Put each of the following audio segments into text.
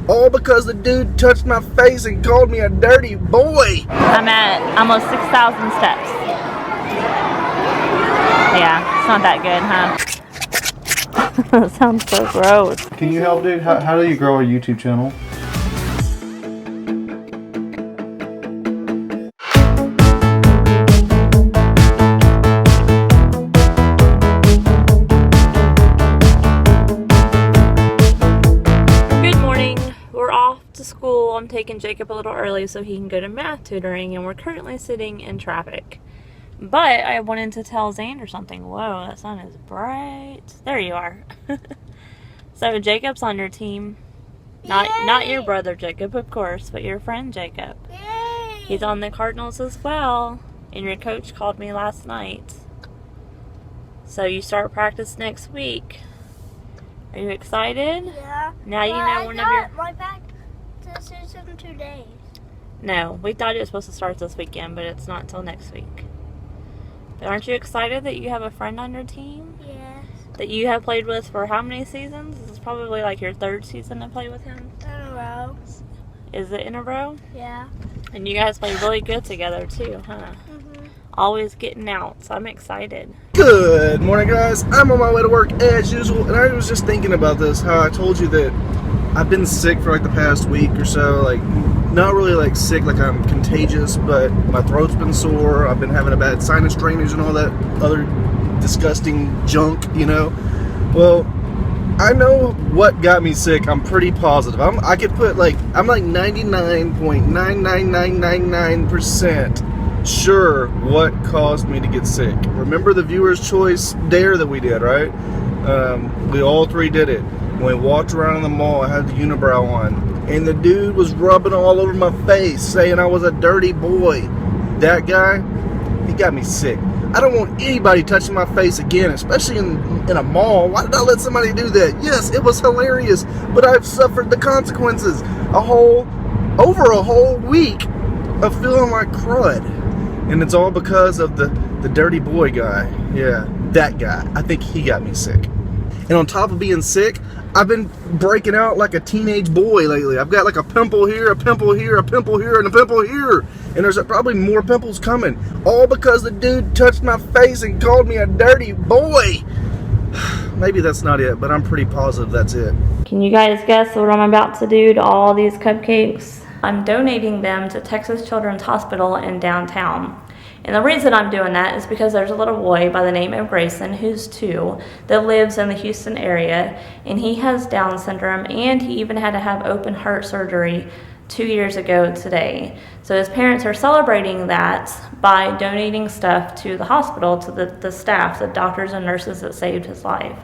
All because the dude touched my face and called me a dirty boy. I'm at almost 6,000 steps. Yeah, it's not that good, huh? That sounds so gross. Can you help, dude? How do you grow a YouTube channel? School. I'm taking Jacob a little early so he can go to math tutoring, and we're currently sitting in traffic. But I wanted to tell Xander something. Whoa, that sun is bright. There you are. So Jacob's on your team. Not your brother Jacob, of course, but your friend Jacob. Yay. He's on the Cardinals as well. And your coach called me last night. So you start practice next week. Are you excited? Yeah. Now you know one of your... my back is in 2 days. No, we thought it was supposed to start this weekend, but it's not until next week. But aren't you excited that you have a friend on your team? Yes. That you have played with for how many seasons? This is probably like your 3rd season to play with him. In a row. Is it in a row? Yeah. And you guys play really good together too, huh? Mm-hmm. Always getting out, so I'm excited. Good morning, guys. I'm on my way to work as usual, and I was just thinking about this, how I told you that I've been sick for like the past week or so, like not really like sick like I'm contagious, but my throat's been sore, I've been having a bad sinus drainage and all that other disgusting junk, you know. Well, I know what got me sick. I'm pretty positive. I'm like 99.99999% sure what caused me to get sick. Remember the viewer's choice dare that we did, right? We all three did it. When we walked around in the mall, I had the unibrow on, and the dude was rubbing all over my face, saying I was a dirty boy. That guy, he got me sick. I don't want anybody touching my face again, especially in a mall. Why did I let somebody do that? Yes, it was hilarious, but I've suffered the consequences. Over a whole week of feeling like crud. And it's all because of the dirty boy guy. Yeah, that guy. I think he got me sick. And on top of being sick, I've been breaking out like a teenage boy lately. I've got like a pimple here, a pimple here, a pimple here, and a pimple here. And there's probably more pimples coming. All because the dude touched my face and called me a dirty boy. Maybe that's not it, but I'm pretty positive that's it. Can you guys guess what I'm about to do to all these cupcakes? I'm donating them to Texas Children's Hospital in downtown. And the reason I'm doing that is because there's a little boy by the name of Grayson, who's 2, that lives in the Houston area, and he has Down syndrome, and he even had to have open heart surgery 2 years ago today. So his parents are celebrating that by donating stuff to the hospital, to the staff, the doctors and nurses that saved his life.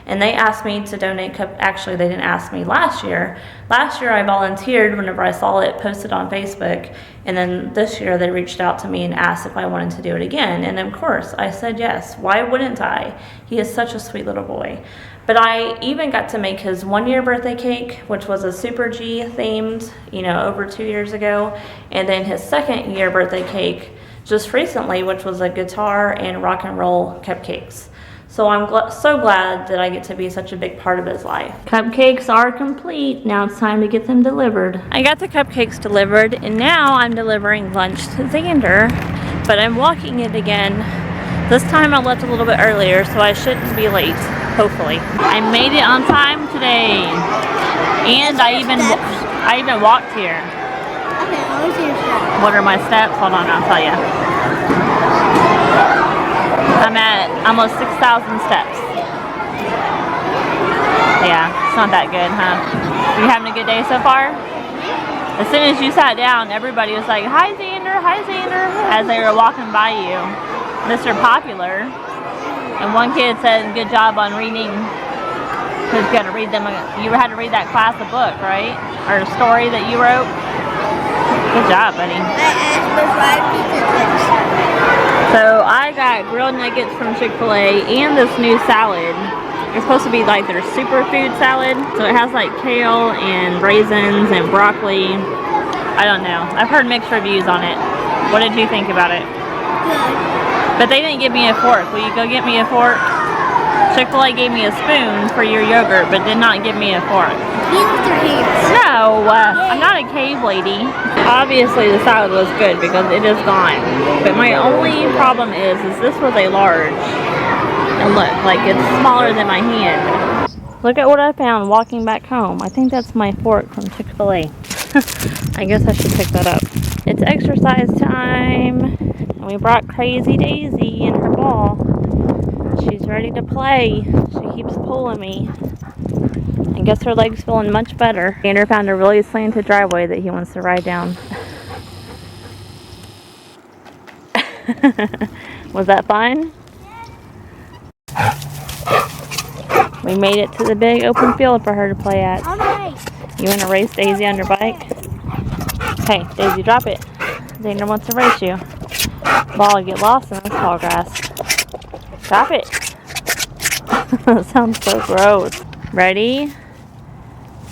And they asked me to donate actually they didn't ask me last year. Last year I volunteered whenever I saw it posted on Facebook, and then this year they reached out to me and asked if I wanted to do it again, and of course I said yes. Why wouldn't I? He is such a sweet little boy. But I even got to make his 1-year birthday cake, which was a Super G themed, over 2 years ago, and then his 2nd year birthday cake just recently, which was a guitar and rock and roll cupcakes. So I'm so glad that I get to be such a big part of his life. Cupcakes are complete. Now it's time to get them delivered. I got the cupcakes delivered, and now I'm delivering lunch to Xander, but I'm walking it again. This time I left a little bit earlier, so I shouldn't be late, hopefully. I made it on time today, and I even walked here. Okay, let me see your steps. What are my steps? Hold on, I'll tell you. I'm at almost 6,000 steps. Yeah, it's not that good, huh? You having a good day so far? As soon as you sat down, everybody was like, hi Xander, as they were walking by you. Mr. Popular. And one kid said, good job on reading, because you had to read that class a book, right? Or a story that you wrote. Good job, buddy. I asked for 5 pizza tips. So I got grilled nuggets from Chick-fil-A and this new salad. It's supposed to be like their superfood salad. So it has like kale and raisins and broccoli. I don't know. I've heard mixed reviews on it. What did you think about it? Good. But they didn't give me a fork. Will you go get me a fork? Chick-fil-A gave me a spoon for your yogurt, but did not give me a fork. Eat with your hands. No, cave lady. Obviously the salad was good because it is gone. But my only problem is this was a large. And look, like it's smaller than my hand. Look at what I found walking back home. I think that's my fork from Chick-fil-A. I guess I should pick that up. It's exercise time. And we brought Crazy Daisy and her ball. She's ready to play. She keeps pulling me. I guess her leg's feeling much better. Andrew found a really slanted driveway that he wants to ride down. Was that fun? We made it to the big open field for her to play at. You want to race Daisy on your bike? Hey, Daisy, drop it. Xander wants to race you. Ball, get lost in this tall grass. Drop it. That sounds so gross. Ready?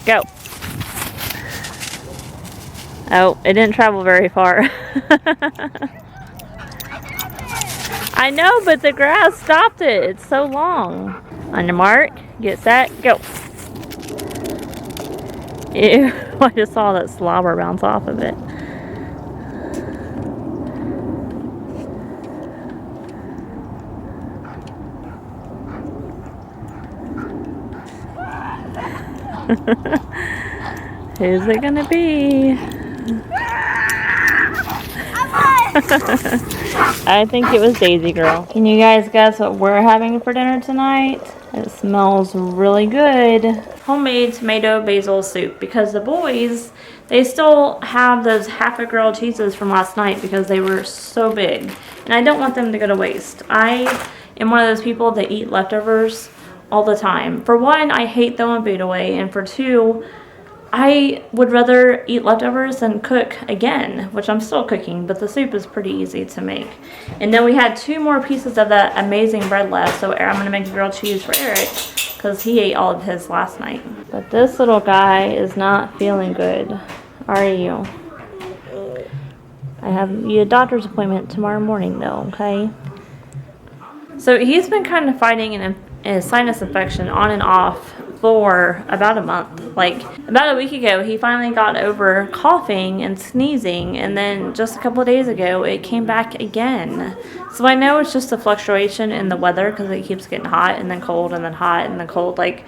Go. Oh, it didn't travel very far. I know, but the grass stopped it. It's so long. On your mark, get set, go. Ew, I just saw that slobber bounce off of it. Who's it gonna be? I think it was Daisy Girl. Can you guys guess what we're having for dinner tonight? It smells really good. Homemade tomato basil soup, because the boys, they still have those half a grilled cheeses from last night because they were so big. And I don't want them to go to waste. I am one of those people that eat leftovers all the time. For one, I hate throwing food away, and for two, I would rather eat leftovers than cook again, which I'm still cooking, but the soup is pretty easy to make. And then we had 2 more pieces of that amazing bread left, so I'm going to make grilled cheese for Eric because he ate all of his last night. But this little guy is not feeling good, are you? I have you a doctor's appointment tomorrow morning though, okay? So he's been kind of fighting a sinus infection on and off for about a month. Like about a week ago, he finally got over coughing and sneezing, and then just a couple of days ago, it came back again. So I know it's just a fluctuation in the weather because it keeps getting hot and then cold and then hot and then cold. Like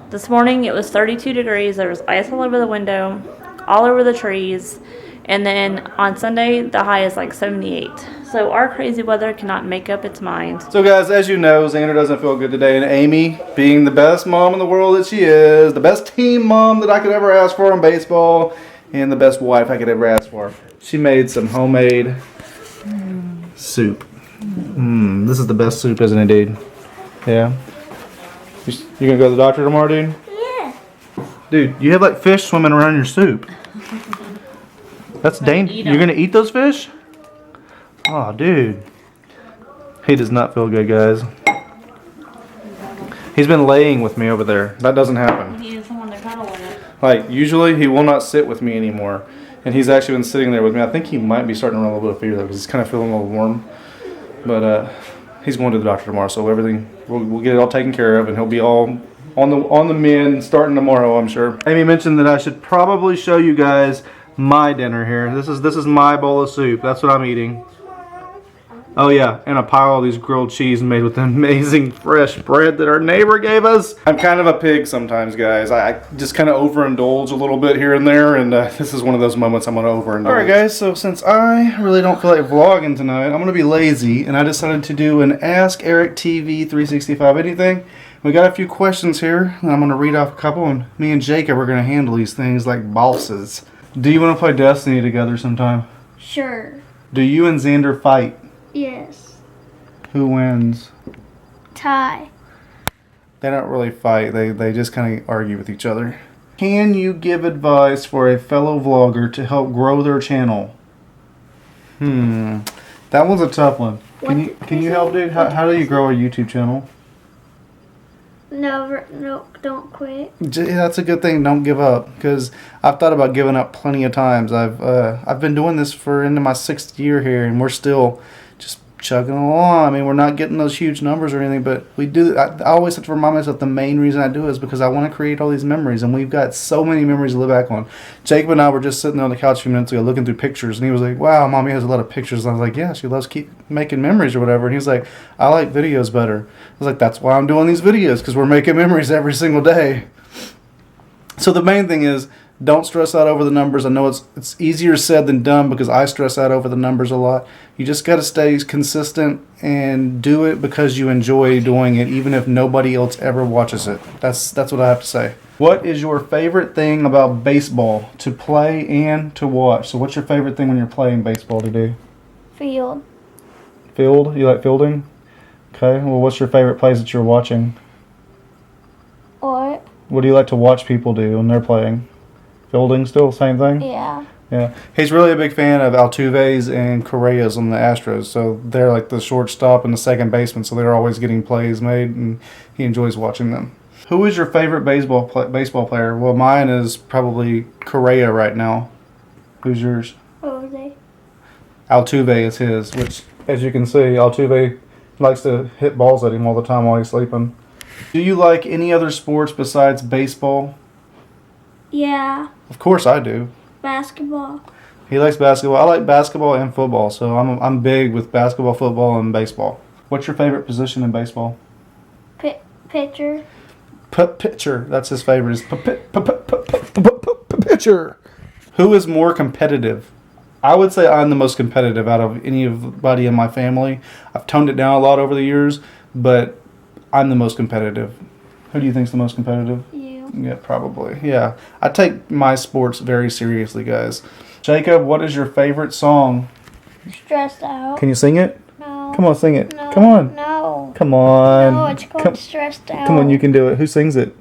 this morning, it was 32 degrees. There was ice all over the window, all over the trees. And then on Sunday, the high is like 78. So our crazy weather cannot make up its mind. So guys, as you know, Xander doesn't feel good today, and Amy, being the best mom in the world that she is, the best team mom that I could ever ask for in baseball, and the best wife I could ever ask for, she made some homemade soup. This is the best soup, isn't it, dude? Yeah? You gonna go to the doctor tomorrow, dude? Yeah. Dude, you have like fish swimming around your soup. That's dangerous. You're gonna eat those fish? Oh, dude. He does not feel good, guys. He's been laying with me over there. That doesn't happen. He needed someone to cuddle with it. Like, usually he will not sit with me anymore. And he's actually been sitting there with me. I think he might be starting to run a little bit of fever, though, because he's kind of feeling a little warm. But he's going to the doctor tomorrow, so everything, we'll get it all taken care of, and he'll be all on the mend starting tomorrow, I'm sure. Amy mentioned that I should probably show you guys my dinner here. This is my bowl of soup. That's what I'm eating. Oh yeah, and a pile of these grilled cheese made with the amazing fresh bread that our neighbor gave us. I'm kind of a pig sometimes, guys. I just kind of overindulge a little bit here and there, and this is one of those moments I'm going to overindulge. Alright guys, so since I really don't feel like vlogging tonight, I'm going to be lazy, and I decided to do an Ask ERIKTV365 anything. We got a few questions here, and I'm going to read off a couple, and me and Jacob are going to handle these things like bosses. Do you want to play Destiny together sometime? Sure. Do you and Xander fight? Yes. Who wins? Tie. They don't really fight. They just kind of argue with each other. Can you give advice for a fellow vlogger to help grow their channel? That one's a tough one. Can you help, dude? How do you grow a YouTube channel? No, don't quit. That's a good thing. Don't give up, because I've thought about giving up plenty of times. I've been doing this for into my 6th year here, and we're still just chugging along. I mean, we're not getting those huge numbers or anything, but we do. I always have to remind myself the main reason I do it is because I want to create all these memories, and we've got so many memories to look back on. Jacob and I were just sitting there on the couch a few minutes ago looking through pictures, and he was like, wow, Mommy has a lot of pictures. And I was like, yeah, she loves keep making memories or whatever. And he was like, I like videos better. I was like, that's why I'm doing these videos, because we're making memories every single day. So the main thing is, don't stress out over the numbers. I know it's easier said than done because I stress out over the numbers a lot. You just got to stay consistent and do it because you enjoy doing it, even if nobody else ever watches it. That's what I have to say. What is your favorite thing about baseball to play and to watch? So what's your favorite thing when you're playing baseball to do? Field. Field? You like fielding? Okay. Well, what's your favorite plays that you're watching? What? What do you like to watch people do when they're playing? Fielding still, same thing? Yeah. Yeah. He's really a big fan of Altuve's and Correa's on the Astros. So they're like the shortstop and the second baseman, so they're always getting plays made, and he enjoys watching them. Who is your favorite baseball player? Well, mine is probably Correa right now. Who's yours? Jose. Altuve is his, which, as you can see, Altuve likes to hit balls at him all the time while he's sleeping. Do you like any other sports besides baseball? Yeah. Of course I do. Basketball. He likes basketball. I like basketball and football, so I'm big with basketball, football, and baseball. What's your favorite position in baseball? Pitcher. Pitcher. That's his favorite. Is pitcher. Who is more competitive? I would say I'm the most competitive out of anybody in my family. I've toned it down a lot over the years, but I'm the most competitive. Who do you think's the most competitive? Yeah, probably. Yeah. I take my sports very seriously, guys. Jacob, what is your favorite song? Stressed Out. Can you sing it? No. Come on, sing it. No. Come on. No. Come on. No, it's called Stressed Out. Come on, you can do it. Who sings it?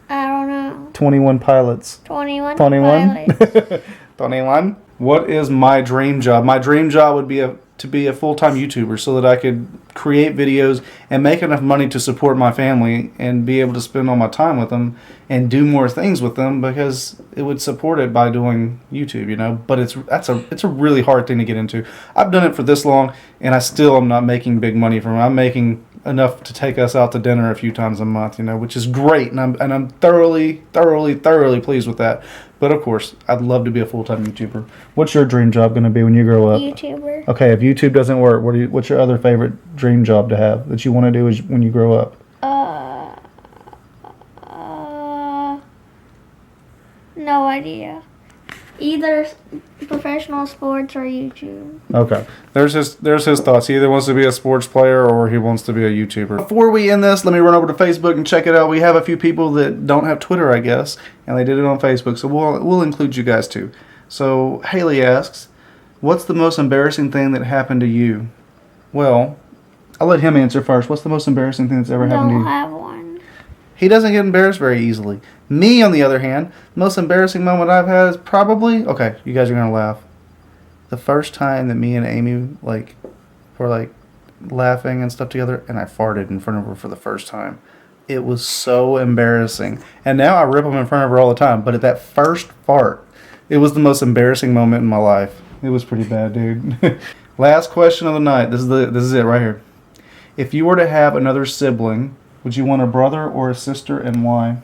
I don't know. 21 Pilots. 21 21? Pilots. 21? What is my dream job? My dream job would be to be a full-time YouTuber so that I could create videos and make enough money to support my family and be able to spend all my time with them and do more things with them, because it would support it by doing YouTube, you know. But it's a really hard thing to get into. I've done it for this long, and I still am not making big money from it. I'm making enough to take us out to dinner a few times a month, you know, which is great, and I'm thoroughly pleased with that. But of course, I'd love to be a full-time YouTuber. What's your dream job going to be when you grow up? YouTuber. Okay, if YouTube doesn't work, what's your other favorite dream job to have that you want to do when you grow up? No idea. Either professional sports or YouTube. Okay. There's his thoughts. He either wants to be a sports player or he wants to be a YouTuber. Before we end this, let me run over to Facebook and check it out. We have a few people that don't have Twitter, I guess, and they did it on Facebook, so we'll include you guys too. So Haley asks, what's the most embarrassing thing that happened to you? Well, I'll let him answer first. What's the most embarrassing thing that's ever happened to you? Don't have one. He doesn't get embarrassed very easily. Me, on the other hand, the most embarrassing moment I've had is probably, okay, you guys are going to laugh. The first time that me and Amy, were laughing and stuff together, and I farted in front of her for the first time. It was so embarrassing. And now I rip them in front of her all the time. But at that first fart, it was the most embarrassing moment in my life. It was pretty bad, dude. Last question of the night. This is it right here. If you were to have another sibling, would you want a brother or a sister, and why?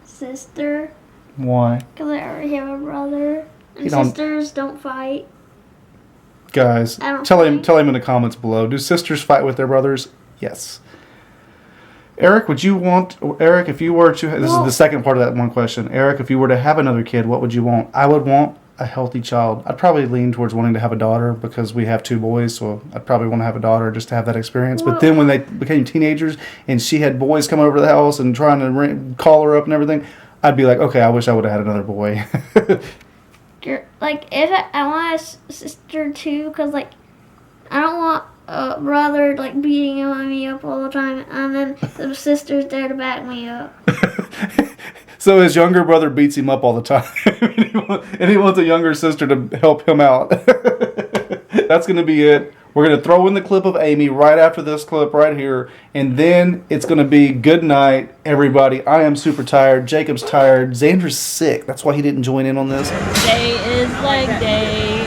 Sister. Why? Because I already have a brother. And don't- sisters don't fight. Guys, I don't tell him think- in the comments below. Do sisters fight with their brothers? Yes. Eric, if you were to, this is the second part of that one question. Eric, if you were to have another kid, what would you want? I would want a healthy child. I'd probably lean towards wanting to have a daughter because we have 2 boys, so I'd probably want to have a daughter just to have that experience. But then when they became teenagers and she had boys come over to the house and trying to call her up and everything, I'd be like, okay, I wish I would have had another boy. If I want a sister too, because I don't want a brother beating me up all the time, and then the sister's there to back me up. So his younger brother beats him up all the time, and he wants a younger sister to help him out. That's going to be it. We're going to throw in the clip of Amy right after this clip right here, and then it's going to be good night, everybody. I am super tired. Jacob's tired. Xander's sick. That's why he didn't join in on this. Day is like day.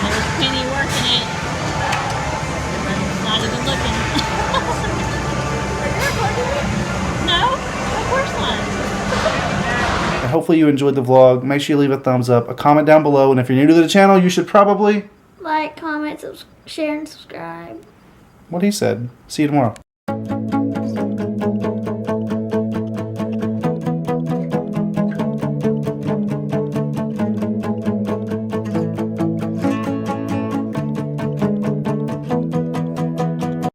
There's Penny hopefully you enjoyed the vlog. Make sure you leave a thumbs up, a comment down below, and if you're new to the channel, you should probably like, comment, share, and subscribe. What he said. See you tomorrow.